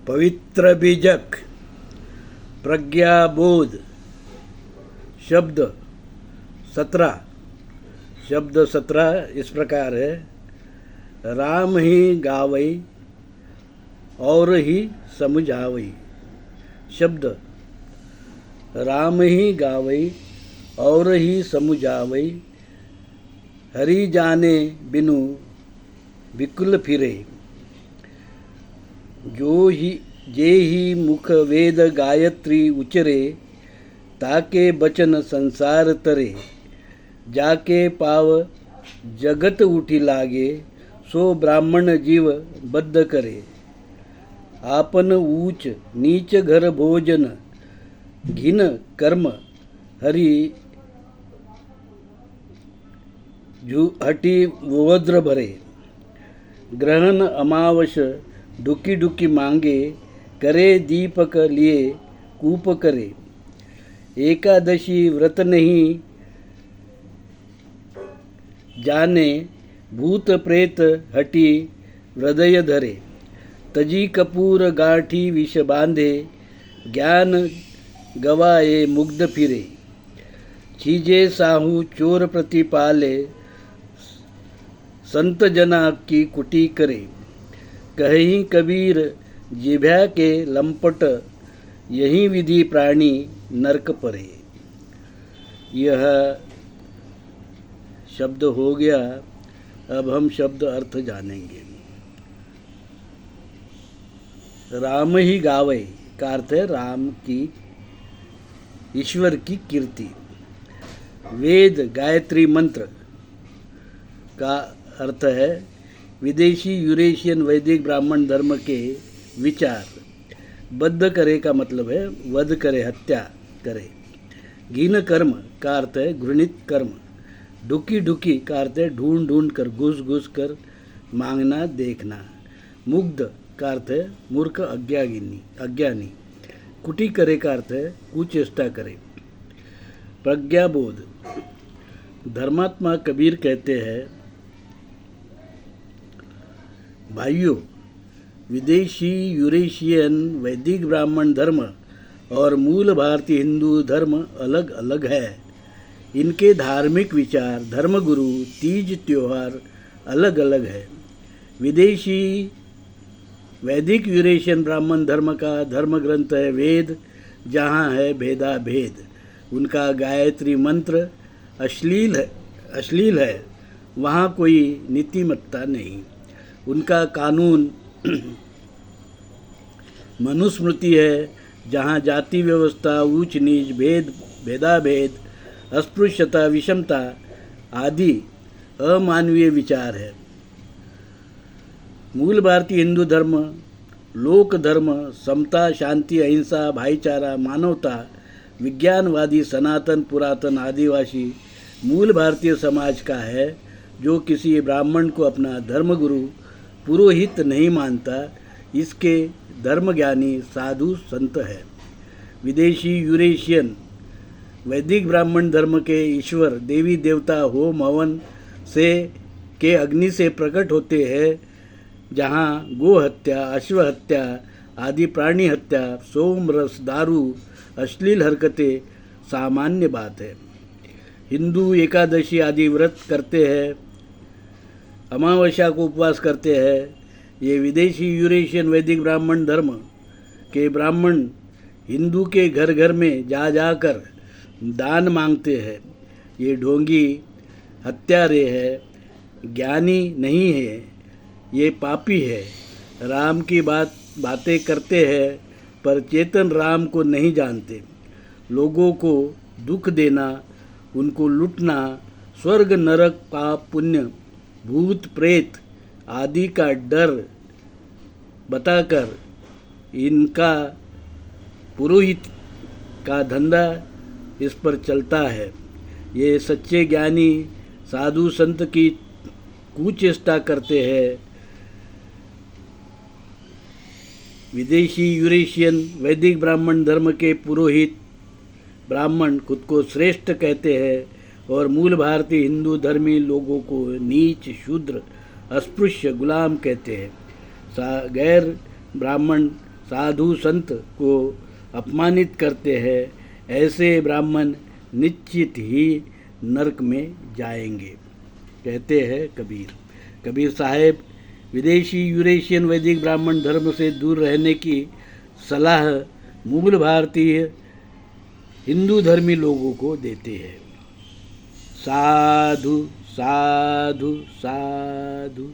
पवित्र बीजक प्रज्ञाबोध शब्द 17 इस प्रकार है। राम ही गावई और ही समझावई। शब्द राम ही गावई और ही समझावई। हरि जाने बिनु विकुल फिरे। जे ही मुख वेद गायत्री उचरे। ताके बचन संसार तरे। जाके पाव जगत उठी लागे। सो ब्राह्मण जीव बद्ध करे। आपन ऊच नीच घर भोजन। घिन कर्म हरि हटी वज्र भरे। ग्रहण अमावस डुकी डुकी मांगे। करे दीपक लिए कूप करे। एकादशी व्रत नहीं जाने। भूत प्रेत हटी हृदय धरे। तजी कपूर गाठी विष बांधे। ज्ञान गवाए मुग्ध फिरे। छीजे साहू चोर प्रतिपाले। संत जना की कुटी करे। कहीं कबीर जिभ्या के लंपट। यही विधि प्राणी नरक परे। यह शब्द हो गया। अब हम शब्द अर्थ जानेंगे। राम ही गावे का अर्थ है राम की, ईश्वर की कीर्ति। वेद गायत्री मंत्र का अर्थ है विदेशी यूरेशियन वैदिक ब्राह्मण धर्म के विचार। बद्ध करे का मतलब है वध करे, हत्या करे। घिन कर्म का अर्थ है घृणित कर्म। ढुकी ढुकी का अर्थ है ढूंढ ढूंढ कर, घुस घुस कर मांगना, देखना। मुग्ध का अर्थ है मूर्ख, अज्ञानी। कुटी करे का अर्थ है कुचेष्टा करे। प्रज्ञाबोध। धर्मात्मा कबीर कहते हैं, भाइयों, विदेशी यूरेशियन वैदिक ब्राह्मण धर्म और मूल भारतीय हिंदू धर्म अलग अलग है। इनके धार्मिक विचार, धर्मगुरु, तीज त्योहार अलग अलग है। विदेशी वैदिक यूरेशियन ब्राह्मण धर्म का धर्म ग्रंथ है वेद, जहाँ है भेदा भेद। उनका गायत्री मंत्र अश्लील है, वहाँ कोई नीतिमत्ता नहीं। उनका कानून मनुस्मृति है, जहाँ जाति व्यवस्था, ऊंच नीच, भेदाभेद, अस्पृश्यता, विषमता आदि अमानवीय विचार है। मूल भारतीय हिंदू धर्म लोक धर्म, समता, शांति, अहिंसा, भाईचारा, मानवता, विज्ञानवादी, सनातन, पुरातन, आदिवासी मूल भारतीय समाज का है, जो किसी ब्राह्मण को अपना धर्मगुरु पुरोहित नहीं मानता। इसके धर्मज्ञानी साधु संत है। विदेशी यूरेशियन वैदिक ब्राह्मण धर्म के ईश्वर देवी देवता होम हवन से के अग्नि से प्रकट होते हैं, जहाँ गो हत्या, अश्व हत्या आदि प्राणी हत्या, सोम रस, दारू, अश्लील हरकतें सामान्य बात है। हिंदू एकादशी आदि व्रत करते हैं, अमावस्या को उपवास करते हैं। ये विदेशी यूरेशियन वैदिक ब्राह्मण धर्म के ब्राह्मण हिंदू के घर घर में जा जाकर दान मांगते हैं। ये ढोंगी, हत्यारे है, ज्ञानी नहीं है, ये पापी है। राम की बातें करते हैं, पर चेतन राम को नहीं जानते। लोगों को दुख देना, उनको लूटना, स्वर्ग नरक, पाप पुण्य, भूत प्रेत आदि का डर बताकर इनका पुरोहित का धंधा इस पर चलता है। ये सच्चे ज्ञानी साधु संत की कुचेष्टा करते हैं। विदेशी यूरेशियन वैदिक ब्राह्मण धर्म के पुरोहित ब्राह्मण खुद को श्रेष्ठ कहते हैं और मूल भारतीय हिंदू धर्मी लोगों को नीच, शूद्र, अस्पृश्य, गुलाम कहते हैं। गैर ब्राह्मण साधु संत को अपमानित करते हैं, ऐसे ब्राह्मण निश्चित ही नरक में जाएंगे, कहते हैं कबीर। कबीर साहब विदेशी यूरेशियन वैदिक ब्राह्मण धर्म से दूर रहने की सलाह मूल भारतीय हिंदू धर्मी लोगों को देते हैं। साधु साधु साधु।